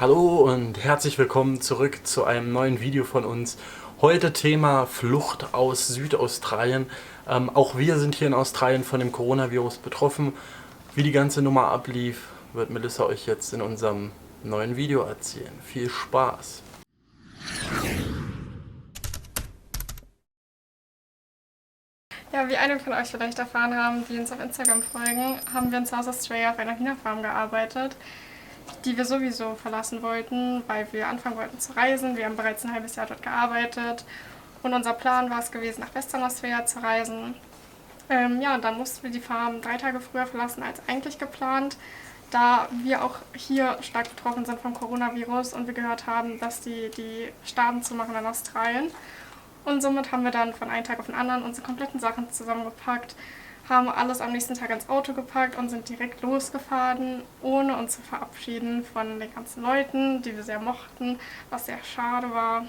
Hallo und herzlich willkommen zurück zu einem neuen Video von uns. Heute Thema Flucht aus Südaustralien. Auch wir sind hier in Australien von dem Coronavirus betroffen. Wie die ganze Nummer ablief, wird Melissa euch jetzt in unserem neuen Video erzählen. Viel Spaß! Ja, wie einige von euch vielleicht erfahren haben, die uns auf Instagram folgen, haben wir in South Australia auf einer Hühnerfarm gearbeitet, die wir sowieso verlassen wollten, weil wir anfangen wollten zu reisen. Wir haben bereits ein halbes Jahr dort gearbeitet und unser Plan war es gewesen, nach Western Australia zu reisen. Ja, und dann mussten wir die Farm 3 Tage früher verlassen als eigentlich geplant, da wir auch hier stark betroffen sind vom Coronavirus und wir gehört haben, dass die Staaten zumachen in Australien. Und somit haben wir dann von einem Tag auf den anderen unsere kompletten Sachen zusammengepackt, haben alles am nächsten Tag ins Auto gepackt und sind direkt losgefahren, ohne uns zu verabschieden von den ganzen Leuten, die wir sehr mochten, was sehr schade war.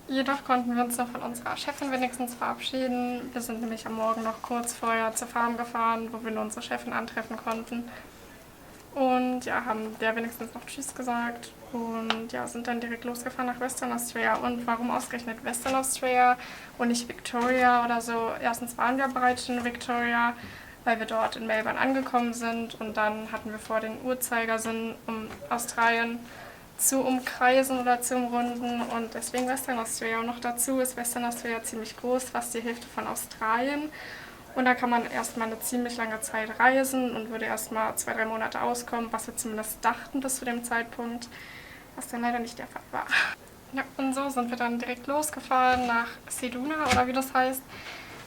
Jedoch konnten wir uns noch von unserer Chefin wenigstens verabschieden. Wir sind nämlich am Morgen noch kurz vorher zur Farm gefahren, wo wir nur unsere Chefin antreffen konnten. Und ja, haben der wenigstens noch Tschüss gesagt und ja, sind dann direkt losgefahren nach Western Australia. Und warum ausgerechnet Western Australia und nicht Victoria oder so? Erstens waren wir bereits schon in Victoria, weil wir dort in Melbourne angekommen sind und dann hatten wir vor, den Uhrzeigersinn um Australien zu umkreisen oder zu umrunden und deswegen Western Australia. Und noch dazu ist Western Australia ziemlich groß, fast die Hälfte von Australien. Und da kann man erstmal eine ziemlich lange Zeit reisen und würde erstmal 2-3 Monate auskommen, was wir zumindest dachten bis zu dem Zeitpunkt, was dann leider nicht der Fall war. Ja, und so sind wir dann direkt losgefahren nach Ceduna oder wie das heißt.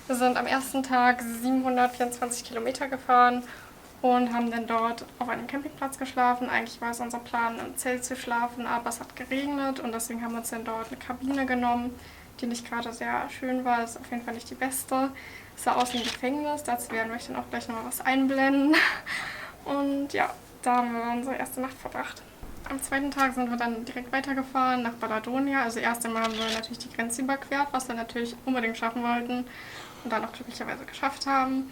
Wir sind am ersten Tag 724 Kilometer gefahren und haben dann dort auf einem Campingplatz geschlafen. Eigentlich war es unser Plan, im Zelt zu schlafen, aber es hat geregnet und deswegen haben wir uns dann dort eine Kabine genommen, die nicht gerade sehr schön war. Ist auf jeden Fall nicht die beste. Es sah aus wie ein Gefängnis, dazu werden wir euch dann auch gleich nochmal was einblenden. Und ja, da haben wir unsere erste Nacht verbracht. Am zweiten Tag sind wir dann direkt weitergefahren nach Baladonia. Also erst einmal haben wir natürlich die Grenze überquert, was wir natürlich unbedingt schaffen wollten und dann auch glücklicherweise geschafft haben.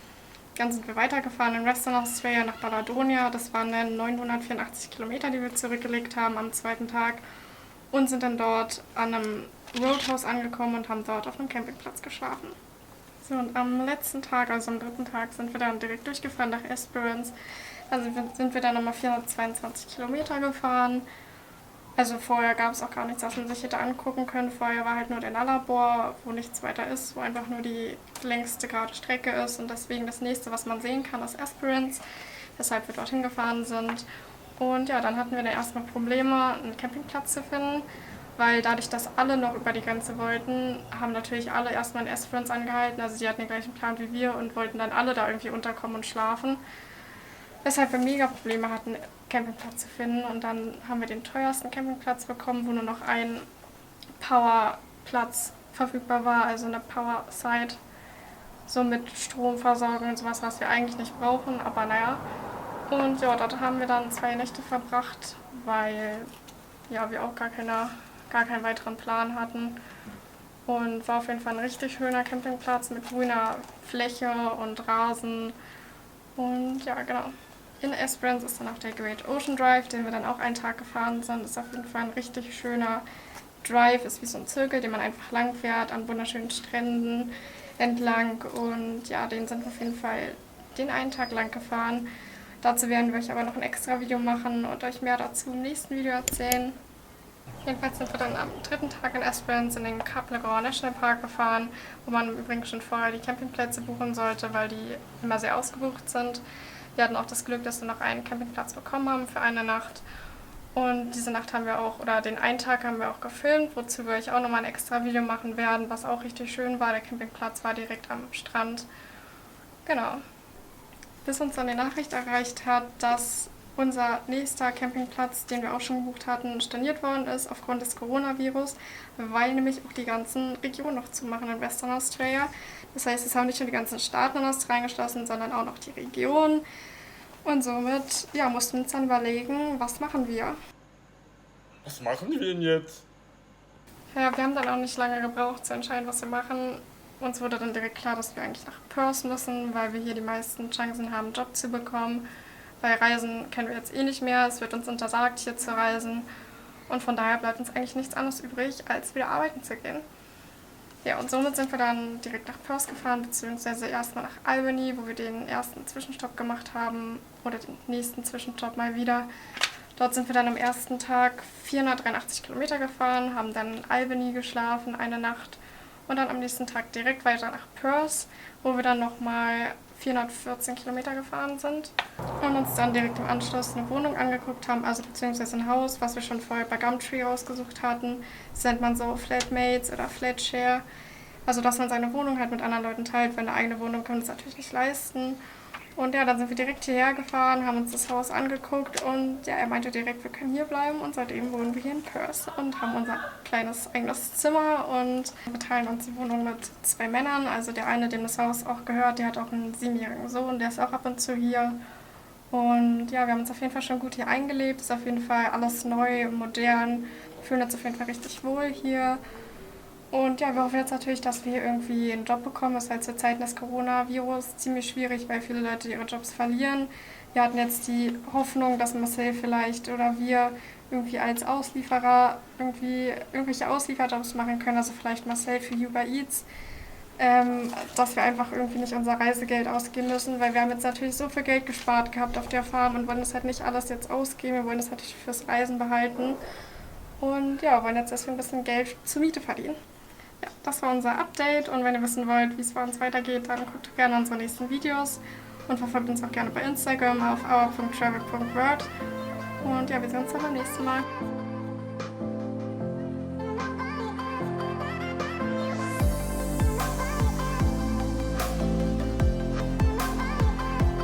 Dann sind wir weitergefahren in Western Australia nach Baladonia. Das waren dann 984 Kilometer, die wir zurückgelegt haben am zweiten Tag. Und sind dann dort an einem Roadhouse angekommen und haben dort auf einem Campingplatz geschlafen. So, und am letzten Tag, also am dritten Tag, sind wir dann direkt durchgefahren nach Esperance. Also sind wir dann nochmal 422 Kilometer gefahren. Also vorher gab es auch gar nichts, was man sich hätte angucken können. Vorher war halt nur der Nullarbor, wo nichts weiter ist, wo einfach nur die längste gerade Strecke ist. Und deswegen das nächste, was man sehen kann, ist Esperance, weshalb wir dorthin gefahren sind. Und ja, dann hatten wir dann erstmal Probleme, einen Campingplatz zu finden, weil dadurch, dass alle noch über die Grenze wollten, haben natürlich alle erstmal in Esperance angehalten. Also die hatten den gleichen Plan wie wir und wollten dann alle da irgendwie unterkommen und schlafen. Weshalb wir mega Probleme hatten, Campingplatz zu finden. Und dann haben wir den teuersten Campingplatz bekommen, wo nur noch ein Powerplatz verfügbar war, also eine Power-Site. So mit Stromversorgung und sowas, was wir eigentlich nicht brauchen, aber naja. Und ja, dort haben wir dann 2 Nächte verbracht, weil ja, wir auch gar keinen weiteren Plan hatten. Und war auf jeden Fall ein richtig schöner Campingplatz mit grüner Fläche und Rasen. Und ja, genau. In Esperance ist dann auch der Great Ocean Drive, den wir dann auch einen Tag gefahren sind. Ist auf jeden Fall ein richtig schöner Drive, ist wie so ein Zirkel, den man einfach lang fährt, an wunderschönen Stränden entlang. Und ja, den sind wir auf jeden Fall den einen Tag lang gefahren. Dazu werden wir euch aber noch ein extra Video machen und euch mehr dazu im nächsten Video erzählen. Jedenfalls sind wir dann am dritten Tag in Esperance in den Cap Legrand National Park gefahren, wo man übrigens schon vorher die Campingplätze buchen sollte, weil die immer sehr ausgebucht sind. Wir hatten auch das Glück, dass wir noch einen Campingplatz bekommen haben für eine Nacht. Und diese Nacht haben wir auch, oder den einen Tag haben wir auch gefilmt, wozu wir euch auch nochmal ein extra Video machen werden, was auch richtig schön war. Der Campingplatz war direkt am Strand. Genau. Bis uns dann die Nachricht erreicht hat, dass unser nächster Campingplatz, den wir auch schon gebucht hatten, storniert worden ist aufgrund des Coronavirus, weil nämlich auch die ganzen Regionen noch zumachen in Western Australia. Das heißt, es haben nicht nur die ganzen Staaten in Australien geschlossen, sondern auch noch die Regionen. Und somit ja, mussten wir uns dann überlegen, was machen wir. Was machen wir denn jetzt? Ja, wir haben dann auch nicht lange gebraucht zu entscheiden, was wir machen. Uns wurde dann direkt klar, dass wir eigentlich nach Perth müssen, weil wir hier die meisten Chancen haben, einen Job zu bekommen. Weil Reisen können wir jetzt eh nicht mehr, es wird uns untersagt, hier zu reisen. Und von daher bleibt uns eigentlich nichts anderes übrig, als wieder arbeiten zu gehen. Ja, und somit sind wir dann direkt nach Perth gefahren, beziehungsweise erstmal nach Albany, wo wir den ersten Zwischenstopp gemacht haben, oder den nächsten Zwischenstopp mal wieder. Dort sind wir dann am ersten Tag 483 Kilometer gefahren, haben dann in Albany geschlafen, eine Nacht, und dann am nächsten Tag direkt weiter nach Perth, wo wir dann nochmal 414 Kilometer gefahren sind und uns dann direkt im Anschluss eine Wohnung angeguckt haben, also beziehungsweise ein Haus, was wir schon vorher bei Gumtree rausgesucht hatten. Das nennt man so Flatmates oder Flatshare, also dass man seine Wohnung halt mit anderen Leuten teilt, weil eine eigene Wohnung kann man das natürlich nicht leisten. Und ja, dann sind wir direkt hierher gefahren, haben uns das Haus angeguckt und ja, er meinte direkt, wir können hier bleiben, und seitdem wohnen wir hier in Perth und haben unser kleines eigenes Zimmer und wir teilen uns die Wohnung mit 2 Männern. Also der eine, dem das Haus auch gehört, der hat auch einen 7-jährigen Sohn, der ist auch ab und zu hier. Und ja, wir haben uns auf jeden Fall schon gut hier eingelebt, ist auf jeden Fall alles neu, modern, wir fühlen uns auf jeden Fall richtig wohl hier. Und ja, wir hoffen jetzt natürlich, dass wir hier irgendwie einen Job bekommen. Das ist halt zur Zeit des Coronavirus ziemlich schwierig, weil viele Leute ihre Jobs verlieren. Wir hatten jetzt die Hoffnung, dass Marcel vielleicht oder wir irgendwie als Auslieferer irgendwie irgendwelche Auslieferjobs machen können. Also vielleicht Marcel für Uber Eats, dass wir einfach irgendwie nicht unser Reisegeld ausgeben müssen, weil wir haben jetzt natürlich so viel Geld gespart gehabt auf der Farm und wollen das halt nicht alles jetzt ausgeben. Wir wollen das natürlich fürs Reisen behalten. Und ja, wollen jetzt erstmal ein bisschen Geld zur Miete verdienen. Ja, das war unser Update, und wenn ihr wissen wollt, wie es bei uns weitergeht, dann guckt gerne unsere nächsten Videos und verfolgt uns auch gerne bei Instagram auf our.travel.world. Und ja, wir sehen uns dann beim nächsten Mal.